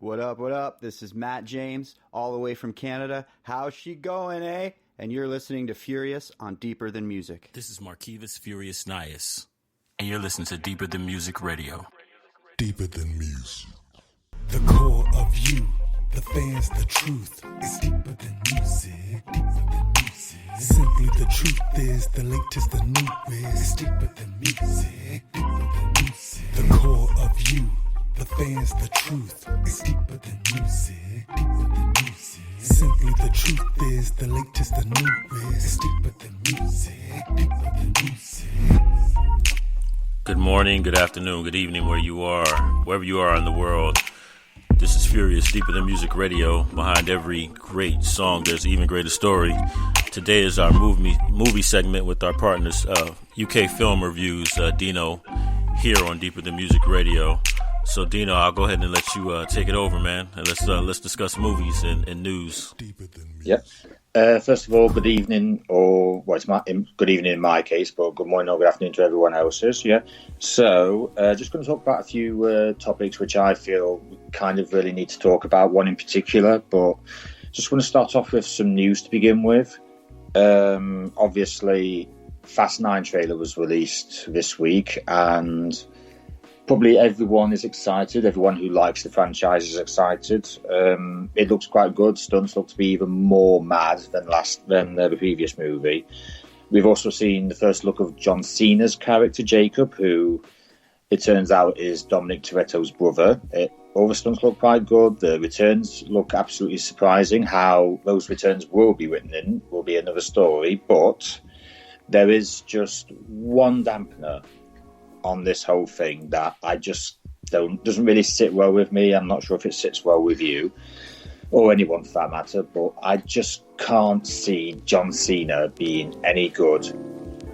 What up, what up? This is Matt James, all the way from Canada. How's she going, eh? And you're listening to Furyus on Deeper Than Music. This is Marquivas Furyus Nias, and you're listening to Deeper Than Music Radio. Deeper Than Music. The core of you, the fans, the truth is deeper than music, deeper than music. Simply the truth is the latest, the newest. It's deeper than music, deeper than music. The core of you, the fans, the truth is deeper than music, deeper than music. Simply the truth is the latest, the newest. It's deeper than music, deeper than music. Good morning, good afternoon, good evening, wherever you are in the world. This is Furyus, Deeper Than Music Radio. Behind every great song, there's an even greater story. Today is our movie segment with our partners, UK Film Reviews, Deano, here on Deeper Than Music Radio. So, Deano, I'll go ahead and let you take it over, man. And let's discuss movies and news. Yep. First of all, good evening, good evening in my case, but good morning or good afternoon to everyone else's. Yeah. So, just going to talk about a few topics which I feel we kind of really need to talk about. One in particular, but just want to start off with some news to begin with. Obviously, Fast 9 trailer was released this week, and probably everyone is excited. Everyone who likes the franchise is excited. It looks quite good. Stunts look to be even more mad than the previous movie. We've also seen the first look of John Cena's character, Jacob, who it turns out is Dominic Toretto's brother. All the stunts look quite good. The returns look absolutely surprising. How those returns will be written in will be another story. But there is just one dampener on this whole thing that I just doesn't really sit well with me. I'm not sure if it sits well with you or anyone for that matter, but I just can't see John Cena being any good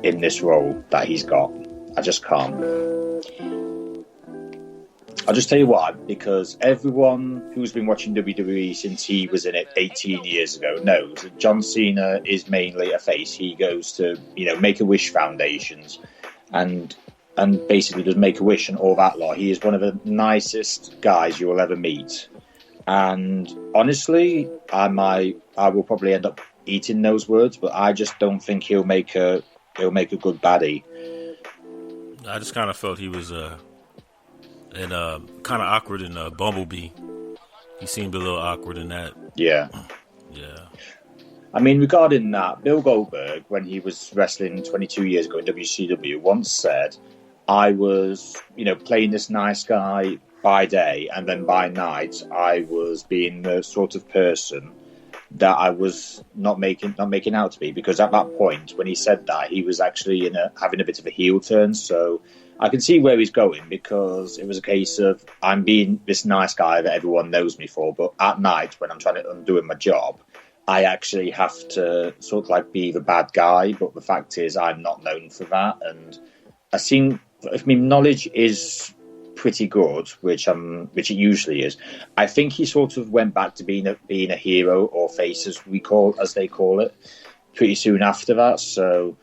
in this role that he's got. I just can't. I'll just tell you why, because everyone who's been watching WWE since he was in it 18 years ago knows that John Cena is mainly a face. He goes to, Make-A-Wish foundations and basically does Make-A-Wish and all that lot. He is one of the nicest guys you will ever meet. And honestly, I will probably end up eating those words, but I just don't think he'll make a good baddie. I just kind of felt he was kind of awkward in Bumblebee. He seemed a little awkward in that. Yeah. Yeah. I mean, regarding that, Bill Goldberg, when he was wrestling 22 years ago in WCW, once said, I was, playing this nice guy by day, and then by night, I was being the sort of person that I was not making out to be. Because at that point, when he said that, he was actually having a bit of a heel turn. So I can see where he's going, because it was a case of I'm being this nice guy that everyone knows me for, but at night when I'm doing my job, I actually have to sort of like be the bad guy. But the fact is, I'm not known for that, and knowledge is pretty good, which it usually is. I think he sort of went back to being a hero or face, as they call it, pretty soon after that. So,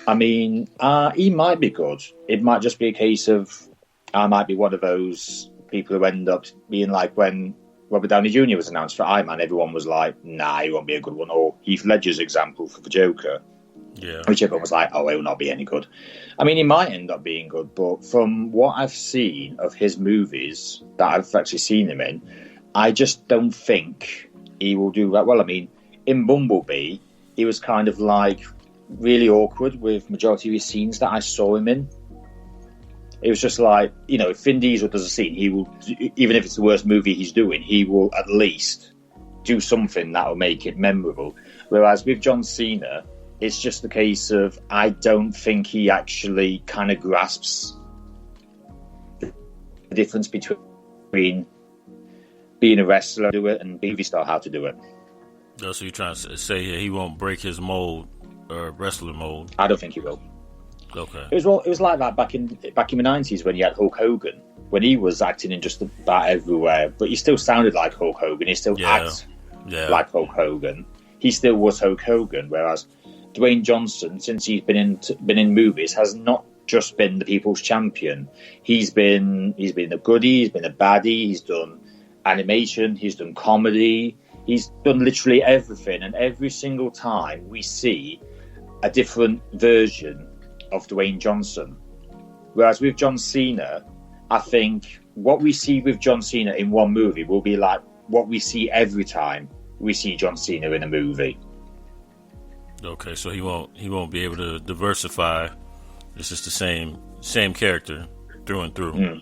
I mean, he might be good. It might just be a case of I might be one of those people who end up being like when Robert Downey Jr. was announced for Iron Man. Everyone was like, "Nah, he won't be a good one." Or Heath Ledger's example for the Joker. Yeah. Which everyone was like, oh, he'll not be any good. I mean, he might end up being good, but from what I've seen of his movies that I've actually seen him in, I just don't think he will do that well. I mean, in Bumblebee, he was kind of like really awkward with majority of his scenes that I saw him in. It was just like, if Vin Diesel does a scene, he will, even if it's the worst movie he's doing, he will at least do something that will make it memorable. Whereas with John Cena, it's just the case of I don't think he actually kind of grasps the difference between being a wrestler to do it and being a star how to do it. So you're trying to say he won't break his mold or wrestler mold? I don't think he will. Okay. It was like that back in the 90s when you had Hulk Hogan, when he was acting in just about everywhere, but he still sounded like Hulk Hogan. He still acted like Hulk Hogan. He still was Hulk Hogan, whereas Dwayne Johnson, since he's been in movies, has not just been the people's champion. He's been a goodie, he's been a baddie, he's done animation, he's done comedy, he's done literally everything. And every single time we see a different version of Dwayne Johnson. Whereas with John Cena, I think what we see with John Cena in one movie will be like what we see every time we see John Cena in a movie. Okay, so he won't be able to diversify. It's just the same character through and through.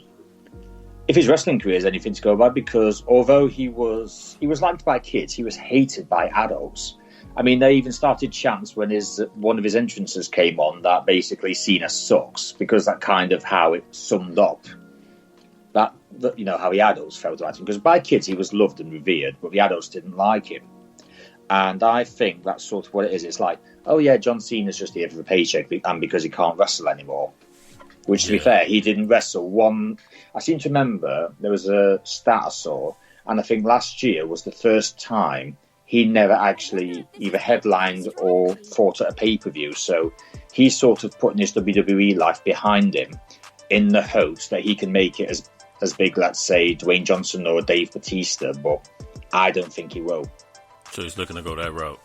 If his wrestling career is anything to go by, because although he was liked by kids, he was hated by adults. I mean, they even started chants when one of his entrances came on that basically Cena sucks, because that kind of how it summed up that how the adults felt about him. Because by kids he was loved and revered, but the adults didn't like him. And I think that's sort of what it is. It's like, oh yeah, John Cena's just here for the paycheck, and because he can't wrestle anymore. Which, to be fair, he didn't wrestle one. I seem to remember there was a stat I saw, and I think last year was the first time he never actually either headlined or fought at a pay-per-view. So he's sort of putting his WWE life behind him in the hopes that he can make it as big, let's say, Dwayne Johnson or Dave Bautista, but I don't think he will. So he's looking to go that route.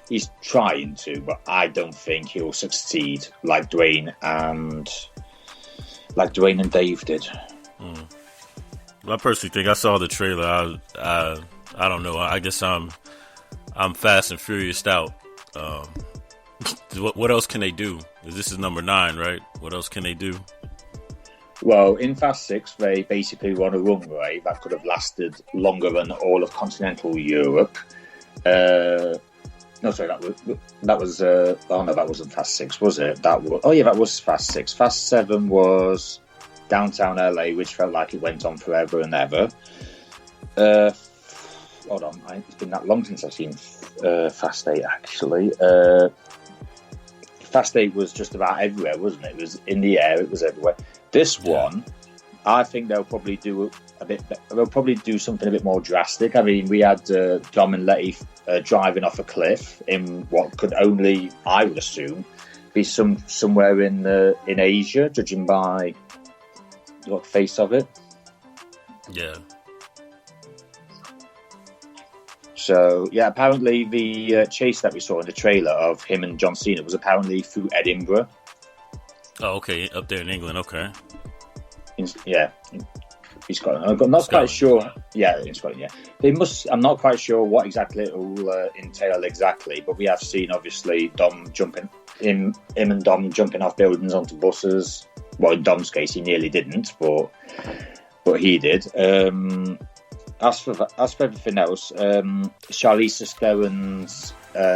He's trying to, but I don't think he'll succeed like Dwayne and Dave did. Well, I personally think I saw the trailer. I don't know. I guess I'm fast and furious out. What else can they do? This is number 9, right? What else can they do? Well, in Fast 6, they basically were on a runway that could have lasted longer than all of continental Europe. No, sorry, that was. Oh no, that wasn't Fast 6, was it? That was Fast 6. Fast 7 was downtown LA, which felt like it went on forever and ever. Hold on, it's been that long since I've seen Fast 8. Actually, Fast 8 was just about everywhere, wasn't it? It was in the air, it was everywhere. This one, I think they'll probably do something a bit more drastic. I mean, we had Dom and Letty driving off a cliff in what could only, I would assume, be somewhere in Asia, judging by the face of it. Yeah. So, yeah, apparently the chase that we saw in the trailer of him and John Cena was apparently through Edinburgh. Oh, okay, up there in England, okay. In Scotland. I'm not quite sure. Yeah, in Scotland, yeah. I'm not quite sure what exactly it will entail exactly, but we have seen, obviously, him and Dom jumping off buildings onto buses. Well, in Dom's case, he nearly didn't, but he did. As for everything else, Charlize Theron's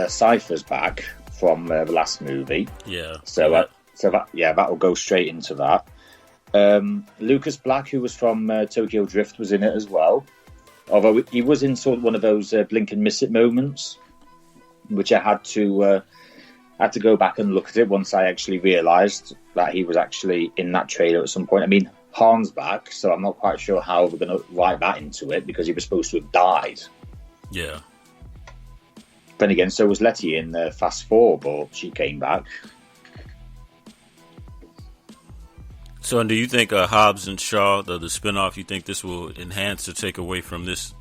Cypher's back from the last movie. Yeah. That will go straight into that. Lucas Black, who was from Tokyo Drift, was in it as well. Although he was in sort of one of those blink and miss it moments, which I had to go back and look at it once I actually realised that he was actually in that trailer at some point. I mean, Han's back, so I'm not quite sure how we're going to write that into it, because he was supposed to have died. Yeah. Then again, so was Letty in Fast 4, but she came back. So, and do you think Hobbs and Shaw, the spinoff, you think this will enhance or take away from this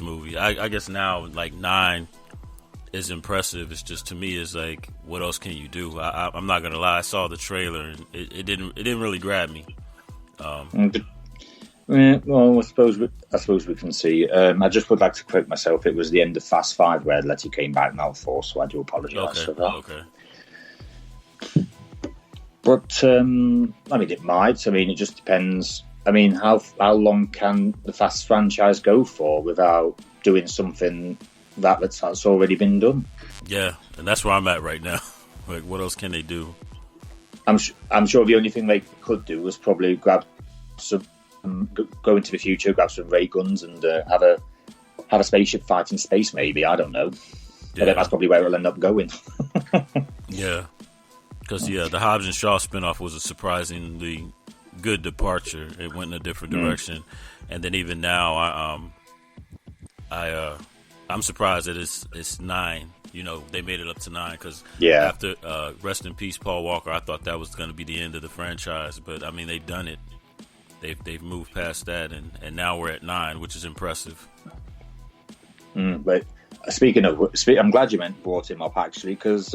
movie? I guess now, like, 9 is impressive. It's just, to me, is like, what else can you do? I'm not gonna lie. I saw the trailer and it didn't really grab me. Well, I suppose we can see. I just would like to correct myself. It was the end of Fast 5 where Letty came back, not 4, so I do apologise for that. Okay. But I mean, it might. I mean, it just depends. I mean, how long can the Fast franchise go for without doing something that's already been done? Yeah, and that's where I'm at right now. Like, what else can they do? I'm sure the only thing they could do was probably grab some, go into the future, grab some ray guns, and have a spaceship fight in space. Maybe, I don't know. Yeah. But that's probably where it'll end up going. Yeah. Because, the Hobbs and Shaw spinoff was a surprisingly good departure. It went in a different direction. And then even now, I'm surprised that it's 9. You know, they made it up to 9 because after rest in peace, Paul Walker, I thought that was going to be the end of the franchise. But, I mean, they've done it. they've moved past that, and now we're at 9, which is impressive. But speaking of, I'm glad you brought him up actually, because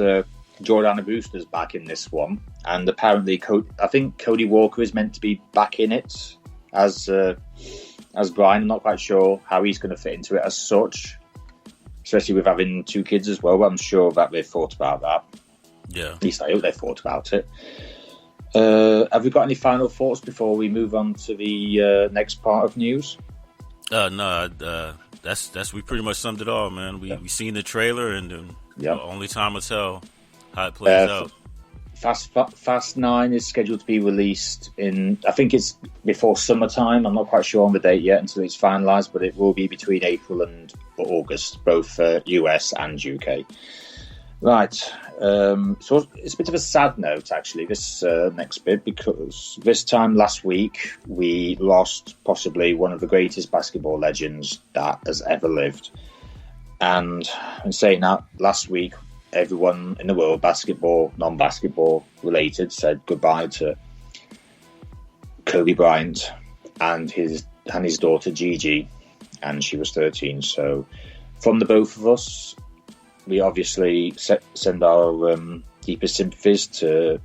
Jordana Brewster's back in this one, and apparently I think Cody Walker is meant to be back in it as Brian. I'm not quite sure how he's going to fit into it as such, especially with having 2 kids as well. But I'm sure that they've thought about that. Yeah, at least I hope they've thought about it. Have we got any final thoughts before we move on to the next part of news? No, we pretty much summed it all, man. We seen the trailer, and only time will tell how it plays out. Fast 9 is scheduled to be released in, I think it's before summertime. I'm not quite sure on the date yet until it's finalised, but it will be between April and August, both US and UK. Right, so it's a bit of a sad note, actually, this next bit, because this time last week we lost possibly one of the greatest basketball legends that has ever lived. And in saying that, last week everyone in the world, basketball, non-basketball related, said goodbye to Kobe Bryant and his daughter Gigi, and she was 13. So from the both of us, we obviously send our deepest sympathies to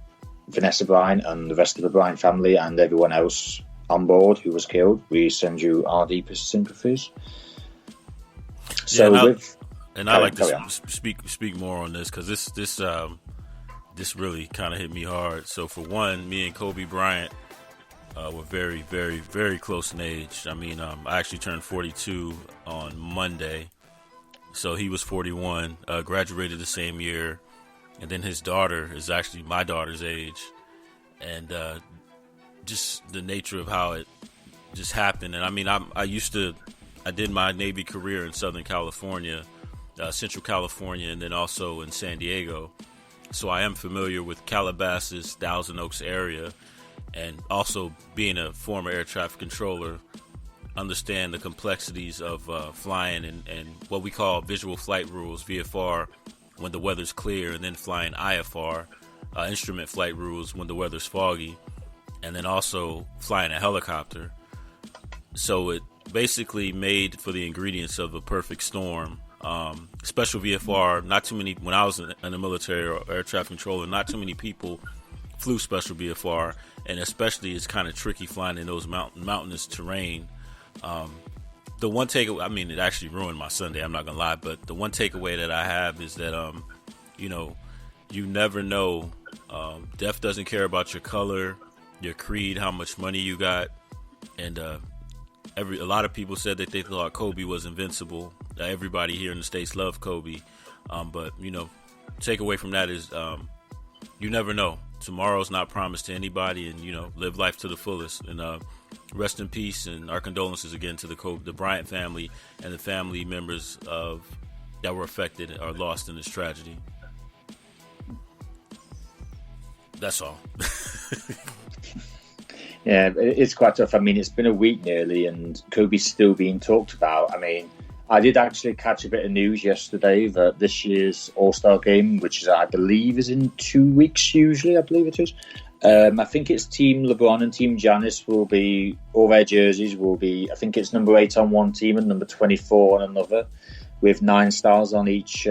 Vanessa Bryant and the rest of the Bryant family and everyone else on board who was killed. We send you our deepest sympathies. So I'd like to speak more on this, because this really kind of hit me hard. So for one, me and Kobe Bryant were very, very, very close in age. I mean, I actually turned 42 on Monday. So he was 41, graduated the same year, and then his daughter is actually my daughter's age, and just the nature of how it just happened. And I mean, I did my Navy career in Southern California, Central California, and then also in San Diego. So I am familiar with Calabasas, Thousand Oaks area, and also being a former air traffic controller, understand the complexities of flying and what we call visual flight rules, VFR, when the weather's clear, and then flying IFR, instrument flight rules, when the weather's foggy, and then also flying a helicopter. So it basically made for the ingredients of a perfect storm. Special VFR, not too many, when I was in the military or air traffic controller, not too many people flew special VFR, and especially it's kind of tricky flying in those mountainous terrain. The one takeaway, I mean, it actually ruined my Sunday, I'm not gonna lie, but the one takeaway that I have is that you never know. Death doesn't care about your color, your creed, how much money you got, and a lot of people said that they thought Kobe was invincible. Everybody here in the States loved Kobe, but take away from that is you never know. Tomorrow's not promised to anybody, and live life to the fullest. And rest in peace, and our condolences again to the Bryant family and the family members that were affected or lost in this tragedy. That's all. Yeah, it's quite tough. I mean, it's been a week nearly, and Kobe's still being talked about. I mean, I did actually catch a bit of news yesterday that this year's All-Star game, which I believe is in 2 weeks usually, I believe it is. I think it's Team LeBron and Team Giannis will be, all their jerseys will be, I think it's number 8 on one team and number 24 on another, with 9 stars on each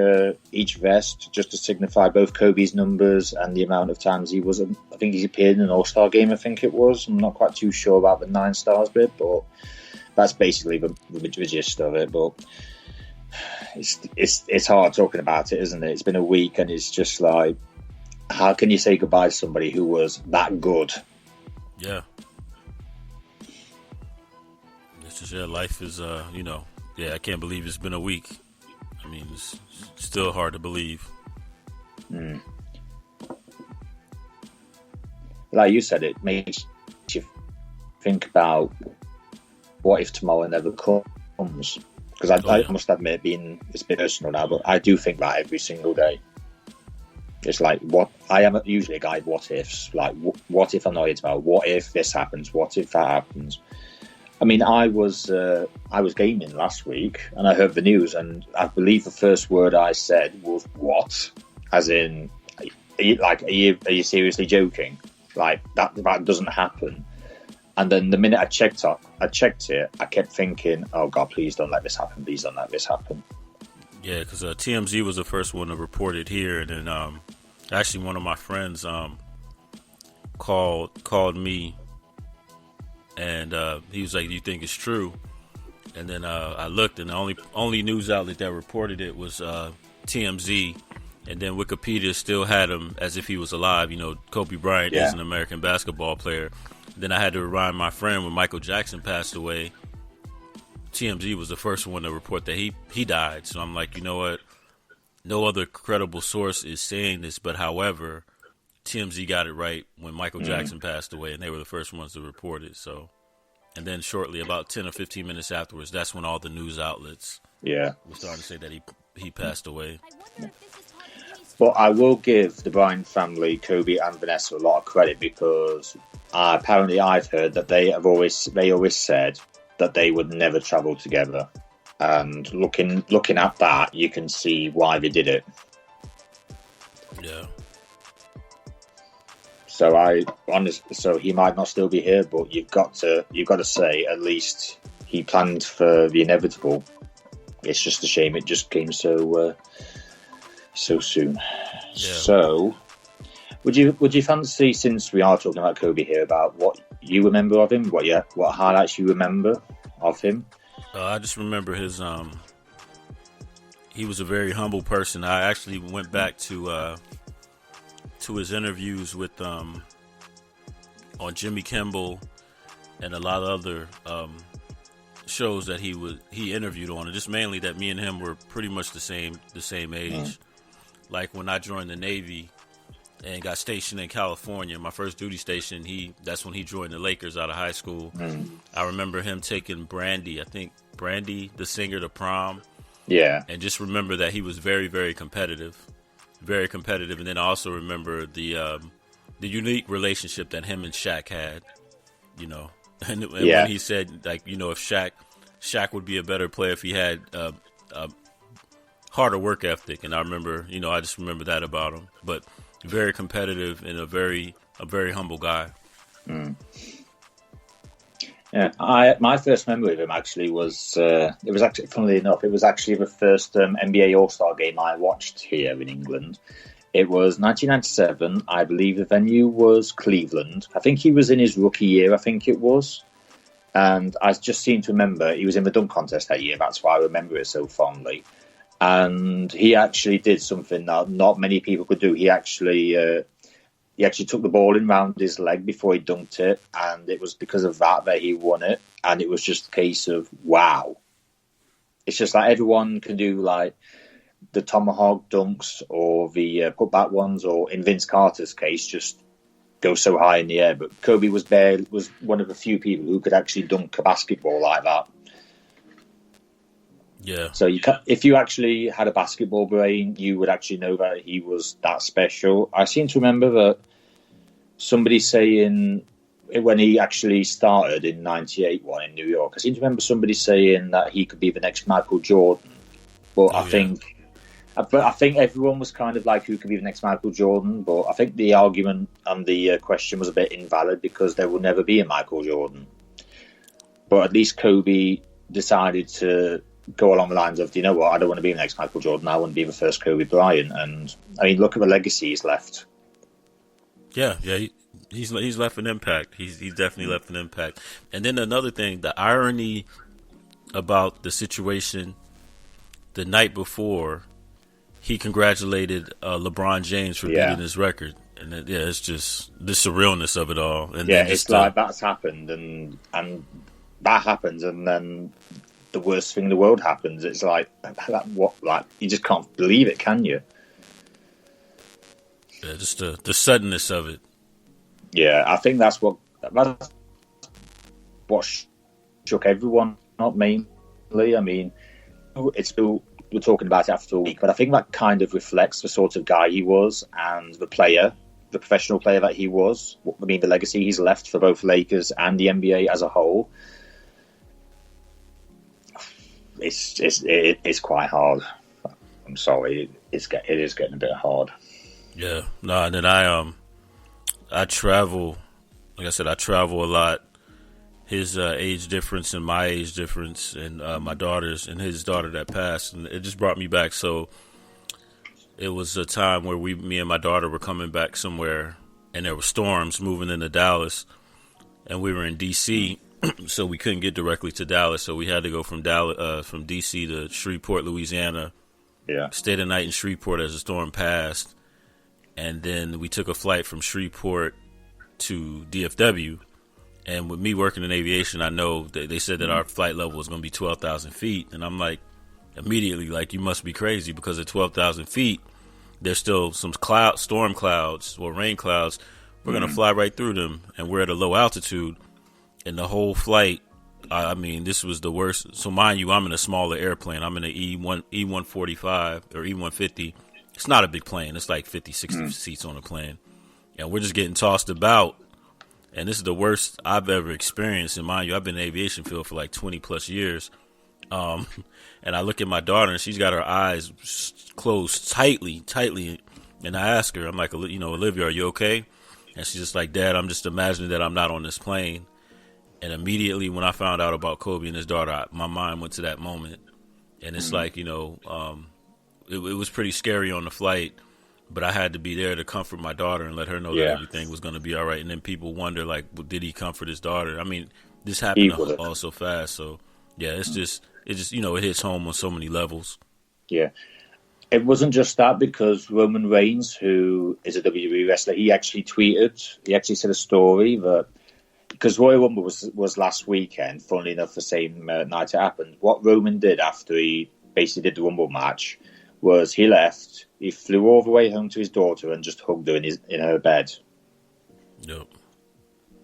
vest, just to signify both Kobe's numbers and the amount of times he was. I think he's appeared in an All-Star game, I think it was. I'm not quite too sure about the 9 stars bit, but that's basically the gist of it. But it's hard talking about it, isn't it? It's been a week, and it's just like, how can you say goodbye to somebody who was that good? Yeah. It's just, life is, I can't believe it's been a week. I mean, it's still hard to believe. Like you said, it makes you think about what if tomorrow never comes? Because I must admit, it's a bit personal now, but I do think that every single day. It's like, I am usually a guy of what ifs. Like, what if I'm not about? What if this happens? What if that happens? I mean, I was gaming last week, and I heard the news, and I believe the first word I said was "what," as in, are you seriously joking? Like that doesn't happen. And then the minute I checked it, I kept thinking, "Oh God, please don't let this happen! Please don't let this happen." Yeah, because TMZ was the first one to report it here, and then actually one of my friends called me, and he was like, "Do you think it's true?" And then I looked, and the only news outlet that reported it was TMZ, and then Wikipedia still had him as if he was alive. You know, Kobe Bryant is an American basketball player. Then I had to remind my friend when Michael Jackson passed away, TMZ was the first one to report that he died. So I'm like, you know what? No other credible source is saying this, but however, TMZ got it right when Michael Jackson passed away, and they were the first ones to report it. So, and then shortly, about 10 or 15 minutes afterwards, that's when all the news outlets were starting to say that he passed away. But I will give the Bryant family, Kobe and Vanessa, a lot of credit because apparently I've heard that they always said that they would never travel together. And looking at that, you can see why they did it. Yeah. So he might not still be here, but you've got to say at least he planned for the inevitable. It's just a shame it just came so soon. Yeah. So, would you fancy, since we are talking about Kobe here, about what you remember of him, what highlights you remember of him? I just remember his he was a very humble person. I actually went back to his interviews with on Jimmy Kimmel and a lot of other shows that he interviewed on, and just mainly that me and him were pretty much the same age. Like when I joined the Navy and got stationed in California, my first duty station, that's when he joined the Lakers out of high school. I remember him taking Brandy, the singer, to prom. Yeah. And just remember that he was very, very competitive. Very competitive. And then I also remember the unique relationship that him and Shaq had, you know. And when he said, like, you know, if Shaq would be a better player if he had a harder work ethic. And I remember, you know, I just remember that about him. But very competitive and a very humble guy. Yeah, my first memory of him actually was funnily enough, it was actually the first NBA All-Star game I watched here in England. It was 1997. I believe the venue was Cleveland. I think he was in his rookie year, I think it was. And I just seem to remember he was in the dunk contest that year. That's why I remember it so fondly. And he actually did something that not many people could do. He actually took the ball in round his leg before he dunked it, and it was because of that he won it. And it was just a case of, wow. It's just like everyone can do like the tomahawk dunks or the putback ones, or in Vince Carter's case, just go so high in the air. But Kobe was one of the few people who could actually dunk a basketball like that. Yeah. So if you actually had a basketball brain, you would actually know that he was that special. I seem to remember that somebody saying when he actually started in '98 in New York, I seem to remember somebody saying that he could be the next Michael Jordan. But I think everyone was kind of like, who could be the next Michael Jordan? But I think the argument and the question was a bit invalid because there will never be a Michael Jordan. But at least Kobe decided to go along the lines of, you know what, I don't want to be the next Michael Jordan. I want to be the first Kobe Bryant. And I mean, look at the legacy he's left. Yeah, he's left an impact. He's definitely left an impact. And then another thing, the irony about the situation, the night before, he congratulated LeBron James for beating his record. And it's just the surrealness of it all. And it's like that's happened, and that happens, and then the worst thing in the world happens. It's like, you just can't believe it, can you? Yeah, just the suddenness of it. Yeah, I think that's what shook everyone, not mainly. I mean, it's still, we're talking about it after a week, but I think that kind of reflects the sort of guy he was and the professional player that he was. I mean, the legacy he's left for both Lakers and the NBA as a whole. It's quite hard. I'm sorry, it is getting a bit hard. Yeah, no, and then I travel. Like I said, I travel a lot, his age difference and my age difference, and my daughter's and his daughter that passed, and it just brought me back. So it was a time where me and my daughter were coming back somewhere, and there were storms moving into Dallas, and we were in D.C., so we couldn't get directly to Dallas, so we had to go from D.C. to Shreveport, Louisiana. Yeah. Stayed the night in Shreveport as the storm passed, and then we took a flight from Shreveport to DFW. And with me working in aviation, I know that they said that our flight level was going to be 12,000 feet. And I'm like, immediately, like, you must be crazy, because at 12,000 feet, there's still some storm clouds or rain clouds. We're going to fly right through them. And we're at a low altitude. And the whole flight, I mean, this was the worst. So mind you, I'm in a smaller airplane. I'm in an E145 or E150. It's not a big plane. It's like 50, 60 seats on a plane. And we're just getting tossed about. And this is the worst I've ever experienced. And mind you, I've been in the aviation field for like 20 plus years. And I look at my daughter, and she's got her eyes closed tightly. And I ask her, I'm like, Olivia, are you okay? And she's just like, Dad, I'm just imagining that I'm not on this plane. And immediately when I found out about Kobe and his daughter, my mind went to that moment. And it's like, it was pretty scary on the flight. But I had to be there to comfort my daughter and let her know that everything was going to be all right. And then people wonder, like, well, did he comfort his daughter? I mean, this happened all so fast. So, yeah, it hits home on so many levels. Yeah. It wasn't just that, because Roman Reigns, who is a WWE wrestler, he actually said a story that, because Royal Rumble was last weekend, funnily enough, the same night it happened. What Roman did after he basically did the Rumble match was he left. He flew all the way home to his daughter and just hugged her in her bed. Yep.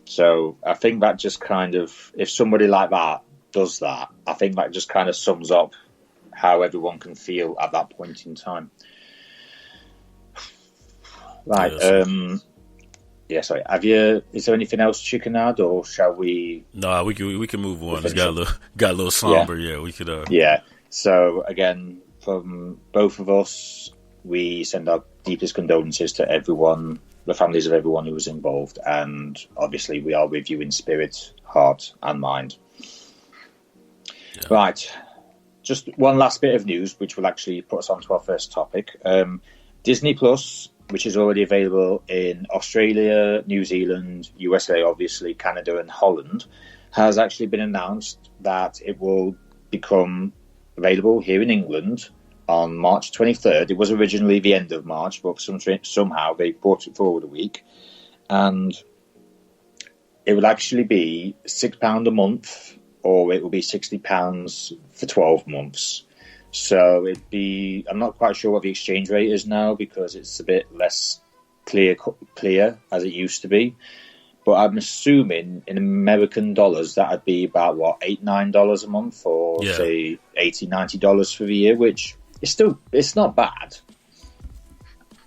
So I think that just kind of, if somebody like that does that, I think that just kind of sums up how everyone can feel at that point in time. Right. Yes. Sorry. Is there anything else you can add, or shall we? No, we can move on. It's got a little somber. Yeah, we could. Yeah. So again, from both of us, we send our deepest condolences to everyone, the families of everyone who was involved, and obviously we are with you in spirit, heart, and mind. Yeah. Right. Just one last bit of news, which will actually put us on to our first topic. Disney Plus, which is already available in Australia, New Zealand, USA, obviously, Canada, and Holland, has actually been announced that it will become available here in England on March 23rd. It was originally the end of March, but somehow they brought it forward a week. And it would actually be £6 a month, or it will be £60 for 12 months. So I'm not quite sure what the exchange rate is now, because it's a bit less clear as it used to be. But I'm assuming in American dollars, that would be about, $8-9 a month, or say $80-90 for the year, which it's not bad.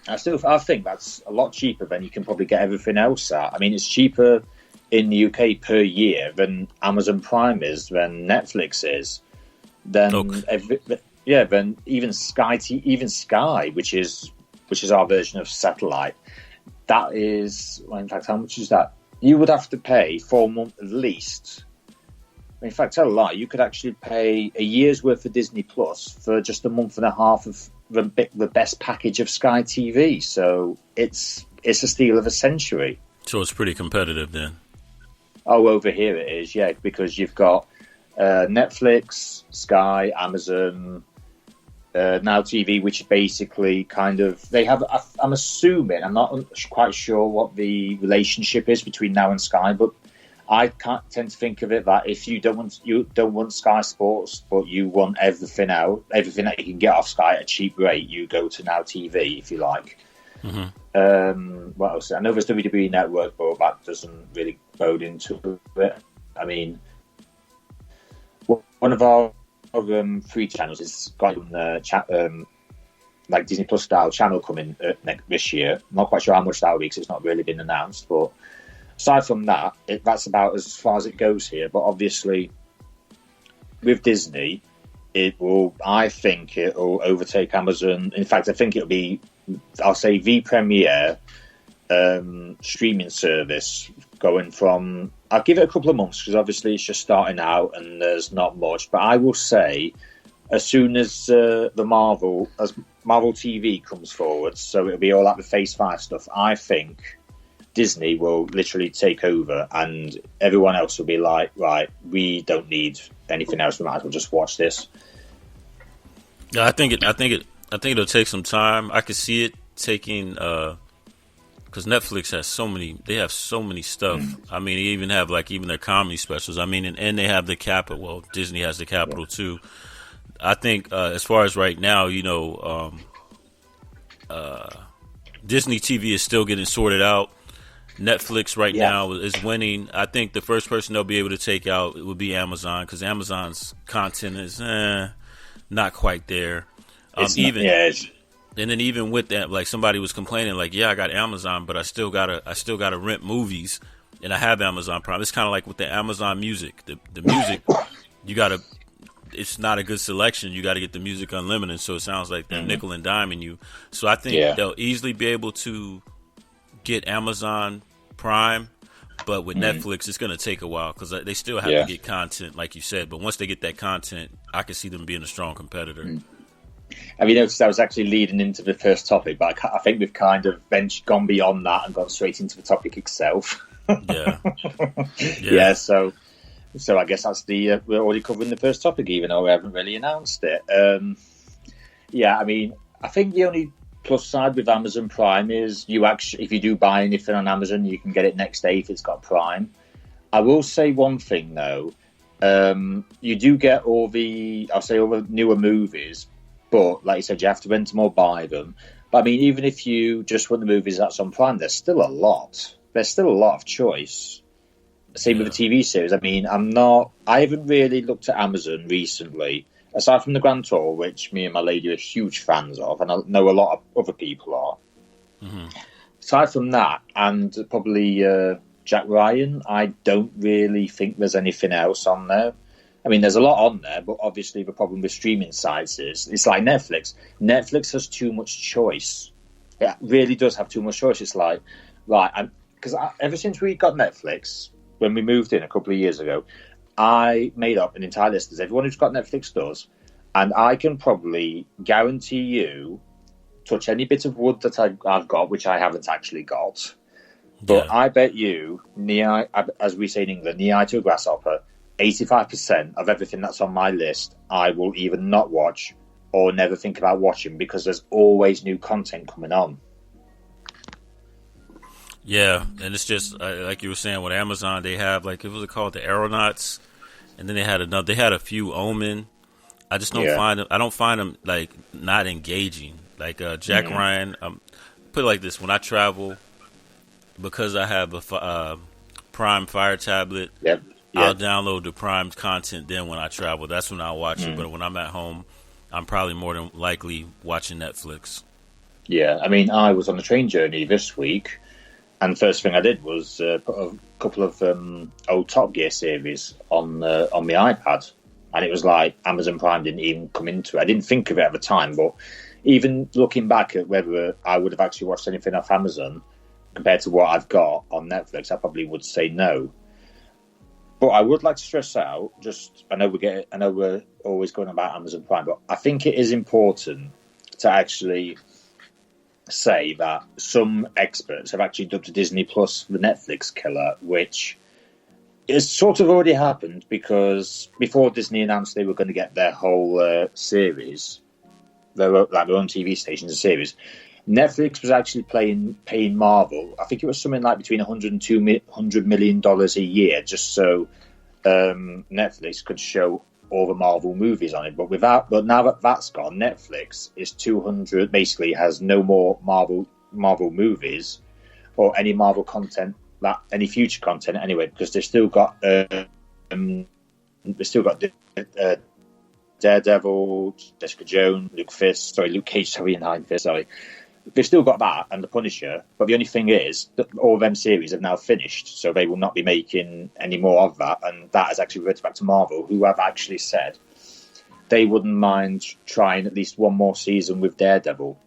I think that's a lot cheaper than you can probably get everything else at. I mean, it's cheaper in the UK per year than Amazon Prime is, than Netflix is, than even Sky, which is our version of satellite. That is, in fact, how much is that? You would have to pay for a month at least. In fact, tell a lie. You could actually pay a year's worth of Disney Plus for just a month and a half of the best package of Sky TV. So it's a steal of a century. So it's pretty competitive then. Oh, over here it is, yeah, because you've got Netflix, Sky, Amazon, Now TV, which is basically kind of, they have, I'm assuming, I'm not quite sure what the relationship is between Now and Sky, but I can't tend to think of it that if you don't want Sky Sports, but you want everything that you can get off Sky at a cheap rate, you go to Now TV, if you like. Mm-hmm. What else? I know there's WWE Network, but that doesn't really bode into it. I mean, one of our free channels is got like Disney Plus style channel coming this year. I'm not quite sure how much that will be because it's not really been announced. But aside from that, that's about as far as it goes here. But obviously, with Disney, I think it will overtake Amazon. In fact, I think it'll be, I'll say the premiere streaming service going from, I'll give it a couple of months because obviously it's just starting out and there's not much, but I will say as soon as Marvel TV comes forward, so it'll be all like the Phase 5 stuff, I think Disney will literally take over and everyone else will be like, right, we don't need anything else, we might as well just watch this. Yeah, I think it'll take some time. I could see it taking because Netflix has so many stuff. I mean, they even have even their comedy specials. I mean, and they have the Capitol. Well, Disney has the Capitol too. I think as far as right now, Disney TV is still getting sorted out. Netflix right now is winning. I think the first person they'll be able to take out would be Amazon because Amazon's content is not quite there. And then even with that, like somebody was complaining, like, yeah, I got Amazon, but I still gotta rent movies, and I have Amazon Prime. It's kind of like with the Amazon Music. The music, it's not a good selection. You got to get the music unlimited. So it sounds like they're nickel and diming you. So I think they'll easily be able to get Amazon Prime, but with Netflix, it's going to take a while because they still have to get content, like you said. But once they get that content, I can see them being a strong competitor. I mean, I was actually leading into the first topic, but I think we've kind of gone beyond that and gone straight into the topic itself. Yeah. So I guess that's we're already covering the first topic, even though we haven't really announced it. I mean, I think the only plus side with Amazon Prime is if you do buy anything on Amazon, you can get it next day if it's got Prime. I will say one thing though, you do get all the newer movies, but like you said, you have to rent them or buy them. But I mean, even if you just want the movies that's on Prime, there's still a lot. There's still a lot of choice. Same with the TV series. I mean, I haven't really looked at Amazon recently, aside from the Grand Tour, which me and my lady are huge fans of, and I know a lot of other people are. Aside from that, and probably Jack Ryan, I don't really think there's anything else on there. I mean, there's a lot on there, but obviously the problem with streaming sites is it's like Netflix. Netflix has too much choice. It really does have too much choice. It's like, right, because ever since we got Netflix, when we moved in a couple of years ago, I made up an entire list as everyone who's got Netflix does, and I can probably guarantee you, touch any bit of wood that I've got, which I haven't actually got, but I bet you, as we say in England, knee eye to a grasshopper, 85% of everything that's on my list, I will either not watch or never think about watching because there's always new content coming on. Yeah, and it's just like you were saying with Amazon, they have what was it called, the Aeronauts, and then they had a few Omen. I just don't find them. I don't find them not engaging. Like Jack Ryan, put it like this: when I travel, because I have a Prime Fire tablet, I'll download the Prime content. Then when I travel, that's when I'll watch it. But when I'm at home, I'm probably more than likely watching Netflix. Yeah, I mean, I was on a train journey this week. And the first thing I did was put a couple of old Top Gear series on my iPad. And it was like Amazon Prime didn't even come into it. I didn't think of it at the time, but even looking back at whether I would have actually watched anything off Amazon compared to what I've got on Netflix, I probably would say no. But I would like to stress out, I know we're always going about Amazon Prime, but I think it is important to actually say that some experts have actually dubbed Disney Plus the Netflix killer, which is sort of already happened because before Disney announced they were going to get their whole series, their own TV stations and series, Netflix was actually paying Marvel, I think it was something like between $100 and $200 million a year, just so Netflix could show all the Marvel movies on it. But now that that's gone, Netflix is 200, basically has no more Marvel movies or any Marvel content, any future content anyway, because they've still got Daredevil, Jessica Jones, Luke Cage, and Iron Fist, They've still got that and The Punisher, but the only thing is that all them series have now finished, so they will not be making any more of that, and that has actually reverted back to Marvel, who have actually said they wouldn't mind trying at least one more season with Daredevil.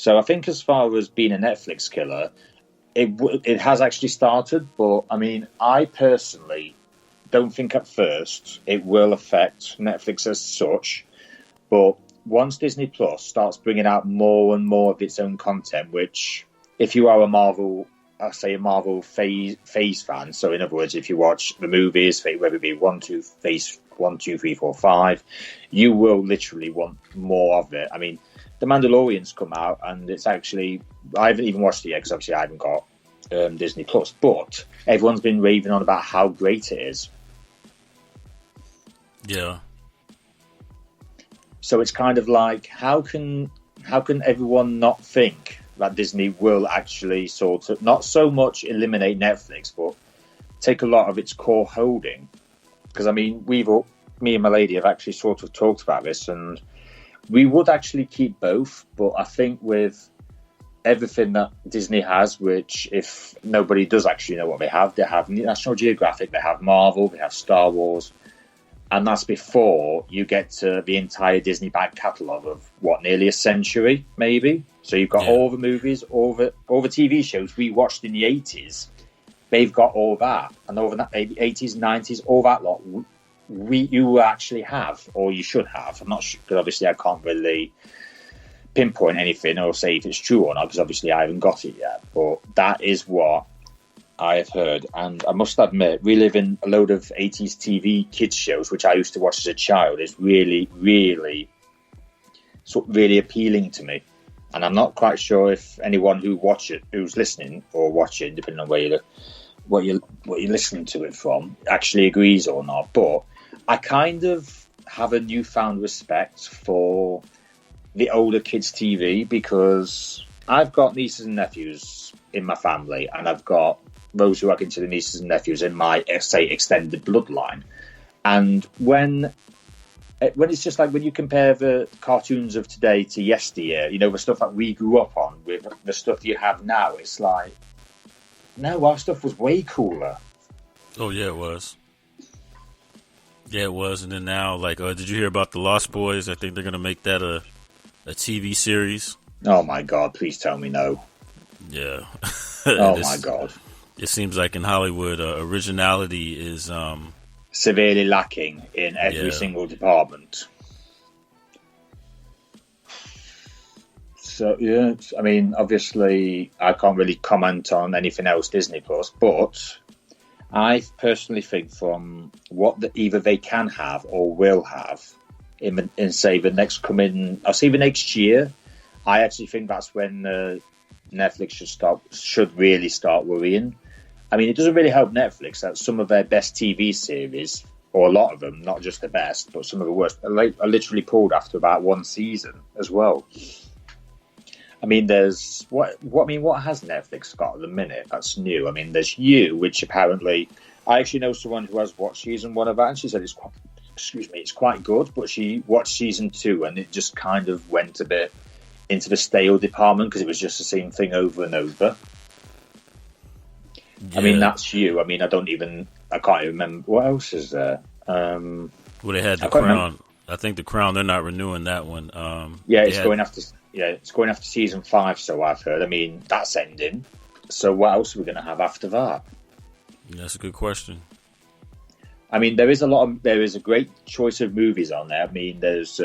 So I think as far as being a Netflix killer, it has actually started. But I mean, I personally don't think at first it will affect Netflix as such. But once Disney Plus starts bringing out more and more of its own content, which if you are a Marvel phase fan, so in other words, if you watch the movies, whether it be phase 1, 2, 3, 4, 5, you will literally want more of it. I mean, The Mandalorian's come out, and it's actually, I haven't even watched it yet because obviously I haven't got Disney Plus, but everyone's been raving on about how great it is. Yeah. So it's kind of like, how can everyone not think that Disney will actually sort of not so much eliminate Netflix, but take a lot of its core holding? Because I mean, me and my lady have actually sort of talked about this, and we would actually keep both. But I think with everything that Disney has, which if nobody does actually know what they have National Geographic, they have Marvel, they have Star Wars. And that's before you get to the entire Disney back catalogue of, nearly a century, maybe? So you've got all the movies, all the TV shows we watched in the 80s. They've got all that. And over the 80s, 90s, all that lot, you actually have, or you should have. I'm not sure, because obviously I can't really pinpoint anything or say if it's true or not, because obviously I haven't got it yet. But that is what I have heard, and I must admit, reliving a load of 80s TV kids shows, which I used to watch as a child, is really, really, really appealing to me. And I'm not quite sure if anyone who's listening or watching, depending on what you're listening to it from, actually agrees or not. But I kind of have a newfound respect for the older kids' TV, because I've got nieces and nephews in my family, and I've got those who I consider nieces and nephews in my, say, extended bloodline. And when it's just like, when you compare the cartoons of today to yesteryear, the stuff that we grew up on with the stuff you have now, it's like, no, our stuff was way cooler. Oh, yeah, it was. Yeah, it was. And then now, like, did you hear about the Lost Boys? I think they're going to make that a TV series. Oh, my God, please tell me no. Yeah. Oh, my God. It seems like in Hollywood, originality is severely lacking in every single department. So, yeah, I mean, obviously, I can't really comment on anything else Disney Plus, but I personally think from what either they can have or will have in say, the next year, I actually think that's when Netflix should really start worrying. I mean, it doesn't really help Netflix that some of their best TV series, or a lot of them, not just the best, but some of the worst, are literally pulled after about one season as well. I mean, there's what has Netflix got at the minute that's new? I mean, there's You, which apparently I actually know someone who has watched season 1 of that, and she said it's quite good, but she watched season 2 and it just kind of went a bit into the stale department because it was just the same thing over and over. Yeah. I mean, that's You. I mean, I can't even remember. What else is there? Well, they had The Crown. I think The Crown, they're not renewing that one. It's going after season 5, so I've heard. I mean, that's ending. So what else are we going to have after that? That's a good question. I mean, there is a great choice of movies on there. I mean, there's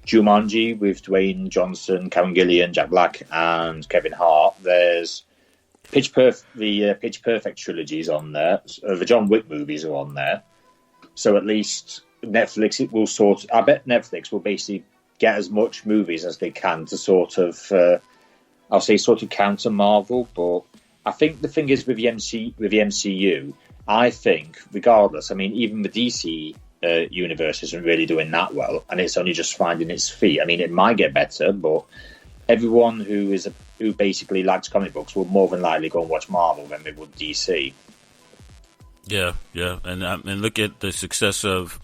Jumanji with Dwayne Johnson, Karen Gillan, Jack Black, and Kevin Hart. There's Pitch Perfect trilogies on there. The John Wick movies are on there. So at least Netflix, I bet Netflix will basically get as much movies as they can to sort of counter Marvel. But I think the thing is with the MCU, I think regardless, I mean, even the DC universe isn't really doing that well, and it's only just finding its feet. I mean, it might get better, but everyone who basically likes comic books will more than likely go and watch Marvel than they would DC. Yeah, and look at the success of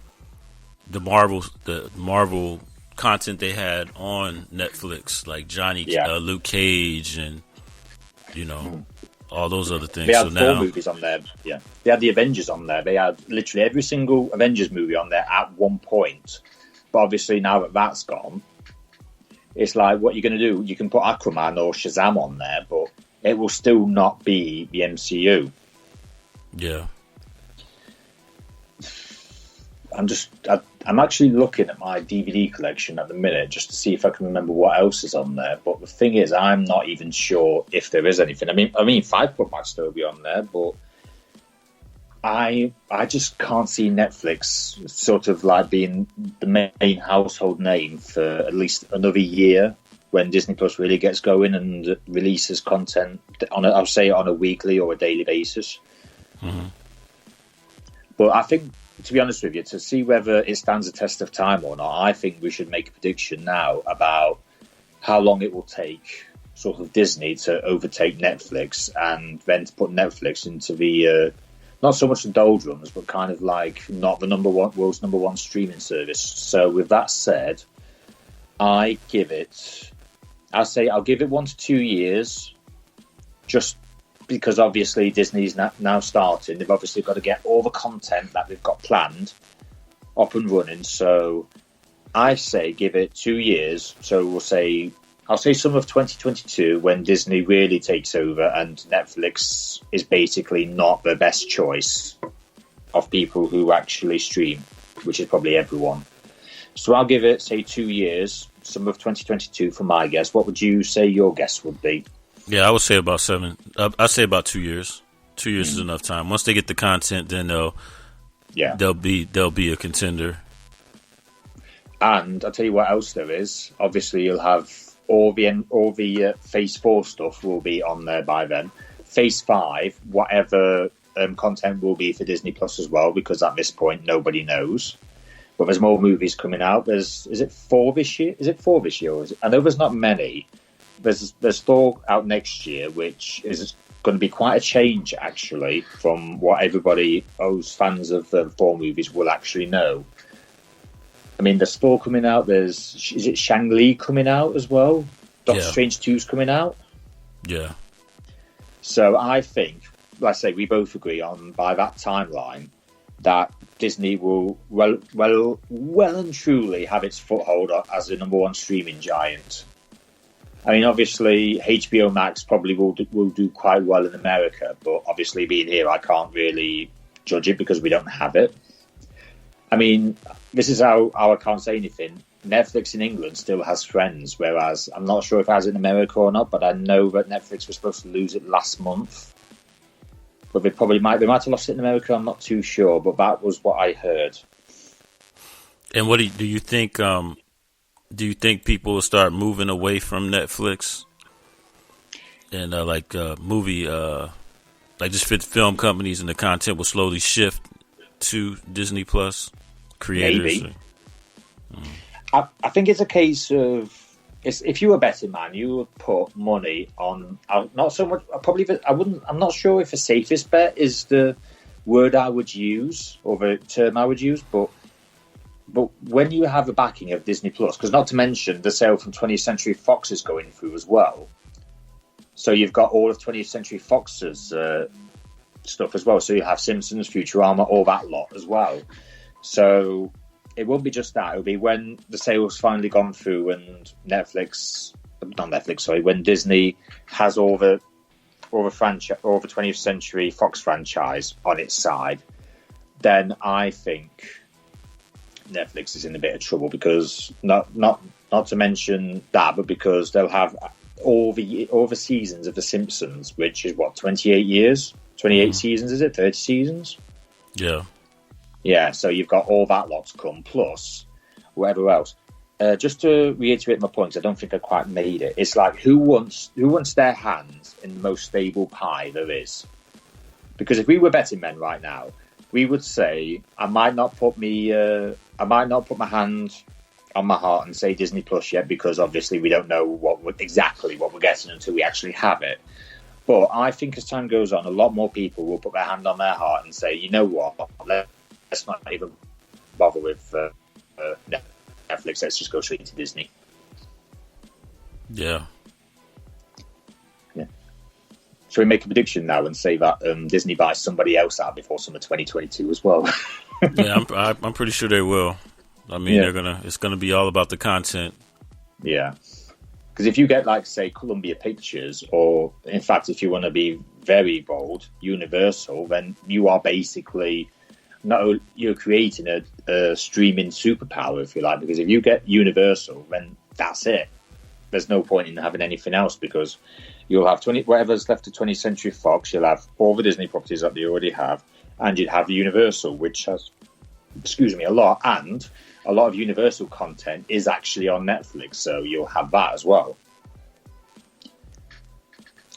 the Marvel content they had on Netflix, like Luke Cage, and all those other things. They had 4 movies on there. Yeah, they had the Avengers on there. They had literally every single Avengers movie on there at one point. But obviously now that that's gone, it's like, what you're going to do? You can put Aquaman or Shazam on there, but it will still not be the MCU. Yeah. I'm actually looking at my DVD collection at the minute just to see if I can remember what else is on there. But the thing is, I'm not even sure if there is anything. I mean, Fight Club might still be on there, but I just can't see Netflix sort of like being the main household name for at least another year when Disney Plus really gets going and releases content I'll say on a weekly or a daily basis. Mm-hmm. But I think, to be honest with you, to see whether it stands the test of time or not, I think we should make a prediction now about how long it will take sort of Disney to overtake Netflix and then to put Netflix into the, not so much the doldrums, but kind of like not the world's number one streaming service. So with that said, I'll give it 1 to 2 years, just because obviously Disney's now starting. They've obviously got to get all the content that they've got planned up and running. So I say give it 2 years. So I'll say summer of 2022 when Disney really takes over and Netflix is basically not the best choice of people who actually stream, which is probably everyone. So I'll give it, say, 2 years, summer of 2022 for my guess. What would you say your guess would be? Yeah, I would say about 7. I'd say about 2 years. 2 years is enough time. Once they get the content, then they'll be a contender. And I'll tell you what else there is. Obviously, you'll have all the Phase 4 stuff will be on there by then. Phase 5, whatever content will be for Disney Plus as well, because at this point nobody knows. But there's more movies coming out. Is it 4 this year? I know there's not many. There's Thor out next year, which is going to be quite a change, actually, from what everybody, those fans of the Thor movies, will actually know. I mean, there's Thor coming out. Is it Shang-Li coming out as well? Doctor Strange 2's coming out. Yeah. So I think, like I say, we both agree on, by that timeline, that Disney will well and truly have its foothold as the number one streaming giant. I mean, obviously, HBO Max probably will do quite well in America, but obviously being here, I can't really judge it because we don't have it. I mean, this is how I can't say anything. Netflix in England still has Friends, whereas I'm not sure if it has it in America or not, but I know that Netflix was supposed to lose it last month. But they might have lost it in America, I'm not too sure, but that was what I heard. And what do you think? Do you think people will start moving away from Netflix and movie, like just film companies and the content will slowly shift to Disney Plus creators? Maybe. I think it's a case of, if you were a betting man, you would put money on, not so much, I'm not sure if the safest bet is the word I would use or the term I would use, but when you have the backing of Disney Plus, because not to mention the sale from 20th Century Fox is going through as well. So you've got all of 20th Century Fox's stuff as well. So you have Simpsons, Futurama, all that lot as well. So it won't be just that. It'll be when the sale's finally gone through and when Disney has all the 20th Century Fox franchise on its side, then I think Netflix is in a bit of trouble, because not to mention that, but because they'll have all the seasons of The Simpsons, which is what, 28 seasons, is it 30 seasons? Yeah, so you've got all that lot to come, plus whatever else. Just to reiterate my point, I don't think I quite made it. It's like, who wants their hands in the most stable pie there is? Because if we were betting men right now, we would say, I might not put my hand on my heart and say Disney Plus yet, because obviously we don't know exactly what we're getting until we actually have it. But I think as time goes on, a lot more people will put their hand on their heart and say, you know what, let's not even bother with Netflix, let's just go straight to Disney. Yeah. Should we make a prediction now and say that Disney buys somebody else out before summer 2022 as well? Yeah, I'm pretty sure they will. I mean, it's gonna be all about the content. Yeah. Because if you get, like, say, Columbia Pictures, or in fact, if you want to be very bold, Universal, then you are basically you're creating a streaming superpower, if you like. Because if you get Universal, then that's it. There's no point in having anything else, because you'll have whatever's left of 20th Century Fox. You'll have all the Disney properties that they already have, and you'd have Universal, which has, a lot, and a lot of Universal content is actually on Netflix, so you'll have that as well.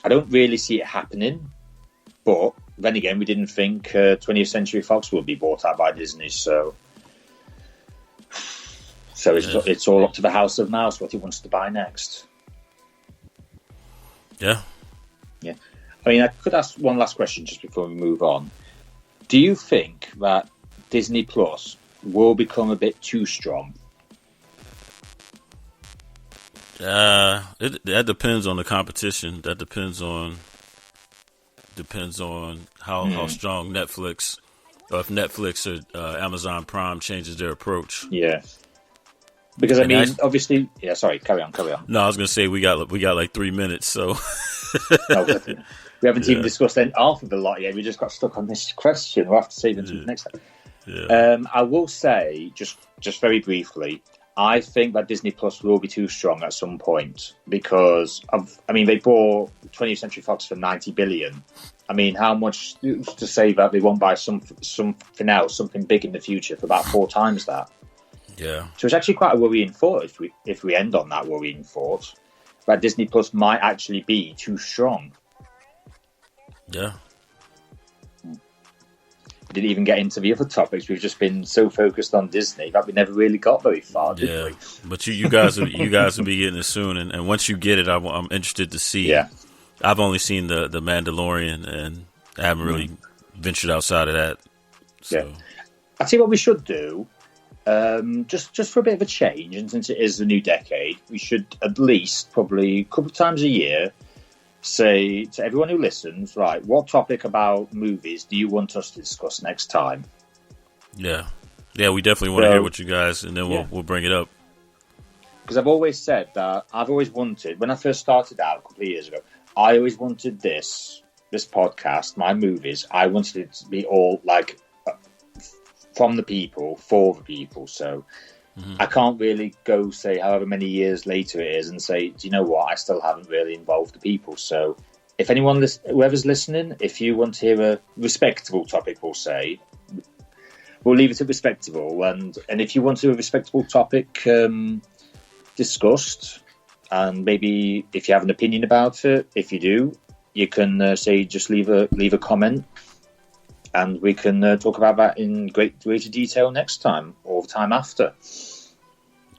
I don't really see it happening, but then again, we didn't think 20th Century Fox would be bought out by Disney, so it's all up to the House of Mouse what he wants to buy next. Yeah. I mean, I could ask one last question just before we move on. Do you think that Disney Plus will become a bit too strong? That depends on the competition. That depends on how strong Netflix, or if Netflix or Amazon Prime changes their approach. Yeah. Because obviously, yeah. Sorry, carry on. No, I was going to say we got like 3 minutes, so we haven't even discussed half of the lot yet. We just got stuck on this question. We'll have to save it to the next time. Yeah. I will say, just very briefly, I think that Disney Plus will be too strong at some point because they bought 20th Century Fox for $90 billion. I mean, how much to say that they won't buy something else, something big in the future for about 4 times that? Yeah. So it's actually quite a worrying thought if we end on that worrying thought, that Disney Plus might actually be too strong. Yeah. We didn't even get into the other topics. We've just been so focused on Disney that we never really got very far, did we? But you guys will be getting it soon, and once you get it, I'm interested to see. Yeah. I've only seen the Mandalorian, and I haven't really ventured outside of that. So. Yeah. I tell you what we should do. Just for a bit of a change, and since it is the new decade, we should at least probably a couple of times a year say to everyone who listens, right, what topic about movies do you want us to discuss next time? Yeah, we definitely want to hear what you guys, and then we'll bring it up. Because I've always said that I've always wanted, when I first started out a couple of years ago, I always wanted this podcast, my movies, I wanted it to be all like from the people, for the people. So I can't really go say however many years later it is and say, do you know what, I still haven't really involved the people. So if anyone, whoever's listening, if you want to hear a respectable topic, we'll say, we'll leave it at respectable. And if you want to hear a respectable topic discussed, and maybe if you have an opinion about it, if you do, you can say, just leave a comment. And we can talk about that in greater detail next time or the time after.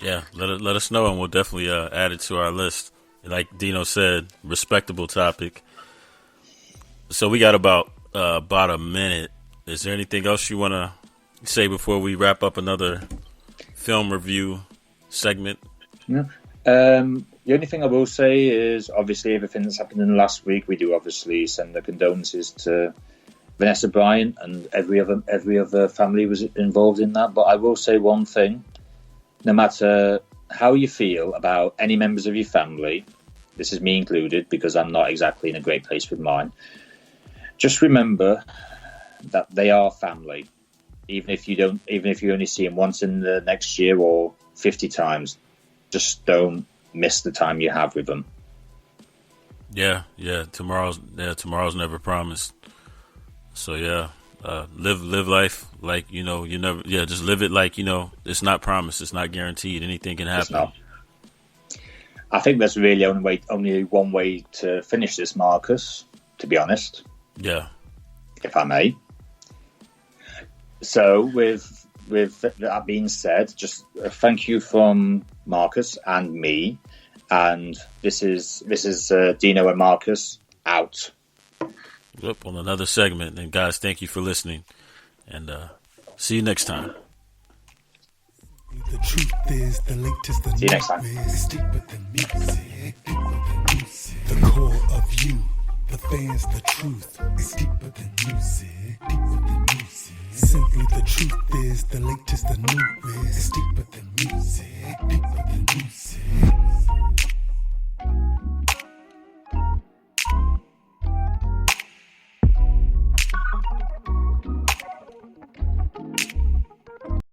Yeah, let us know, and we'll definitely add it to our list. Like Dino said, respectable topic. So we got about a minute. Is there anything else you want to say before we wrap up another film review segment? Yeah. The only thing I will say is, obviously, everything that's happened in the last week, we do obviously send the condolences to Vanessa Bryant and every other family was involved in that. But I will say one thing: no matter how you feel about any members of your family, this is me included because I'm not exactly in a great place with mine, just remember that they are family. Even if you only see them once in the next year or 50 times, just don't miss the time you have with them. Yeah. Tomorrow's never promised. So live life like you never. Yeah, just live it like it's not promised. It's not guaranteed. Anything can happen. It's not. I think there's really only one way to finish this, Marcus. To be honest. Yeah. If I may. So with that being said, just a thank you from Marcus and me, and this is Deano and Marcus out. Yep, on another segment. And guys, thank you for listening. And see you next time. The truth is, the latest, the see you next time. Is deeper than music, The core of you, the fans, the truth is deeper than music, Simply the truth is, the latest, the newest is deeper than music,